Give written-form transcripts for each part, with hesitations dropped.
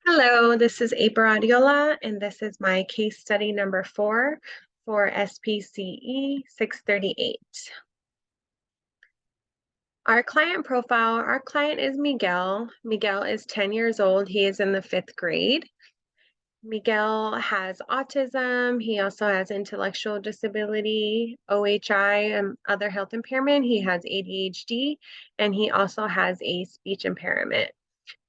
Hello, this is April Adiola, and this is my case study number 4 for SPCE 638. Our client profile, our client is Miguel. Miguel is 10 years old. He is in the 5th grade. Miguel has autism. He also has intellectual disability, OHI, and other health impairment. He has ADHD, and he also has a speech impairment.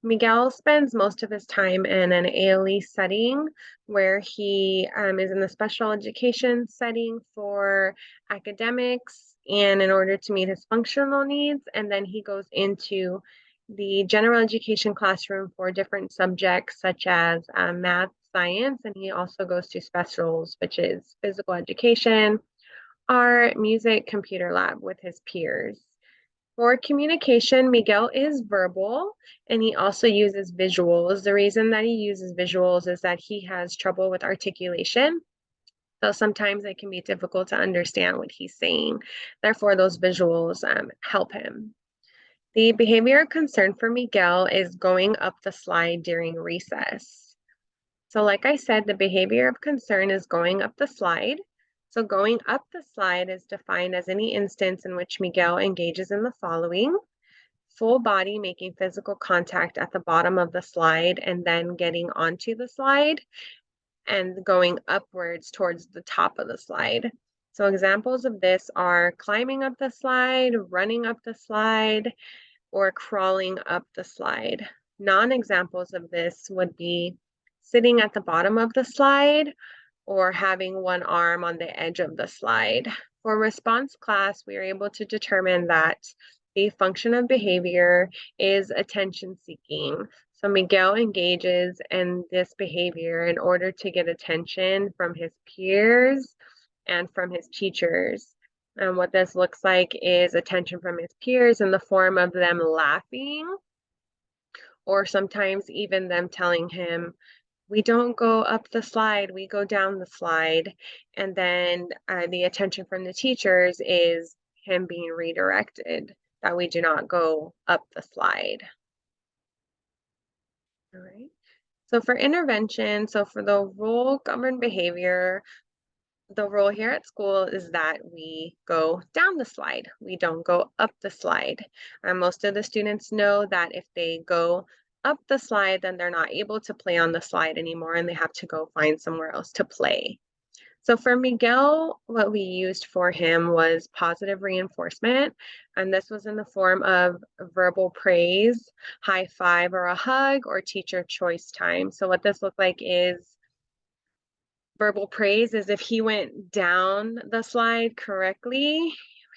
Miguel spends most of his time in an ALE setting where he is in the special education setting for academics and in order to meet his functional needs. And then he goes into the general education classroom for different subjects such as math, science, and he also goes to specials, which is physical education, art, music, computer lab with his peers. For communication, Miguel is verbal and he also uses visuals. The reason that he uses visuals is that he has trouble with articulation. So sometimes it can be difficult to understand what he's saying. Therefore, those visuals help him. The behavior of concern for Miguel is going up the slide during recess. So like I said, the behavior of concern is going up the slide. So going up the slide is defined as any instance in which Miguel engages in the following: full body making physical contact at the bottom of the slide and then getting onto the slide and going upwards towards the top of the slide. So examples of this are climbing up the slide, running up the slide, or crawling up the slide. Non-examples of this would be sitting at the bottom of the slide or having one arm on the edge of the slide. For response class, we are able to determine that the function of behavior is attention seeking. So Miguel engages in this behavior in order to get attention from his peers and from his teachers. And what this looks like is attention from his peers in the form of them laughing, or sometimes even them telling him, we don't go up the slide, we go down the slide. And then the attention from the teachers is him being redirected, that we do not go up the slide. All right. So for intervention, so for the role governed behavior, the rule here at school is that we go down the slide. We don't go up the slide. Most of the students know that if they go up the slide, then they're not able to play on the slide anymore and they have to go find somewhere else to play. So for Miguel, what we used for him was positive reinforcement, and this was in the form of verbal praise, high five or a hug, or teacher choice time. So what this looked like is verbal praise is if he went down the slide correctly,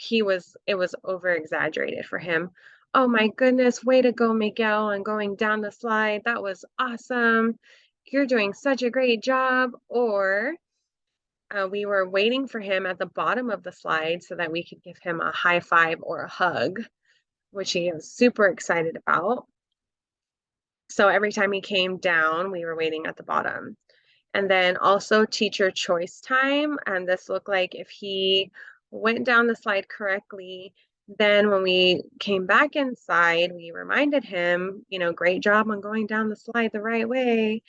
it was over exaggerated for him. Oh my goodness, way to go, Miguel, on going down the slide. That was awesome. You're doing such a great job. Or we were waiting for him at the bottom of the slide so that we could give him a high five or a hug, which he was super excited about. So every time he came down, we were waiting at the bottom. And then also teacher choice time. And this looked like if he went down the slide correctly, then when we came back inside, we reminded him, great job on going down the slide the right way.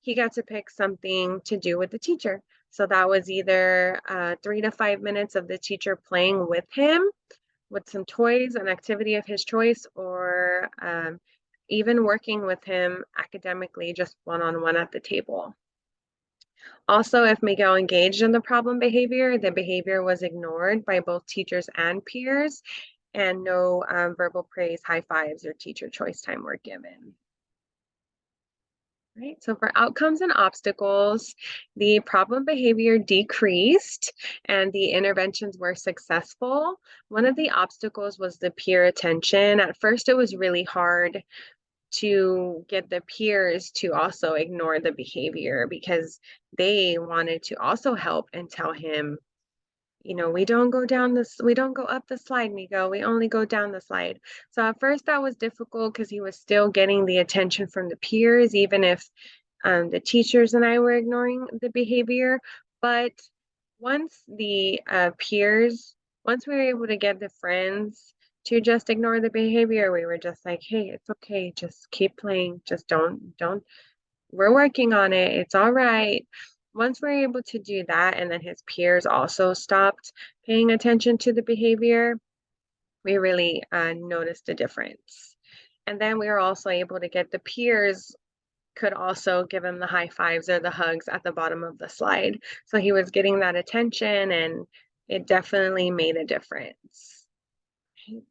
He got to pick something to do with the teacher. So that was either 3 to 5 minutes of the teacher playing with him with some toys, an activity of his choice, or even working with him academically, just one-on-one at the table. Also, if Miguel engaged in the problem behavior, the behavior was ignored by both teachers and peers, and no verbal praise, high fives, or teacher choice time were given. Right, so for outcomes and obstacles, the problem behavior decreased and the interventions were successful. One of the obstacles was the peer attention. At first, it was really hard to get the peers to also ignore the behavior because they wanted to also help and tell him, we don't go up the slide, Miguel. We only go down the slide. So at first that was difficult because he was still getting the attention from the peers, even if the teachers and I were ignoring the behavior. But once the once we were able to get the friends to just ignore the behavior. We were just like, hey, it's okay, just keep playing, just don't we're working on it, it's all right. Once we're able to do that, and then his peers also stopped paying attention to the behavior, we really noticed a difference. And then we were also able to get the peers could also give him the high fives or the hugs at the bottom of the slide. So he was getting that attention, and it definitely made a difference.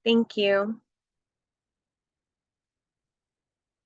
Thank you.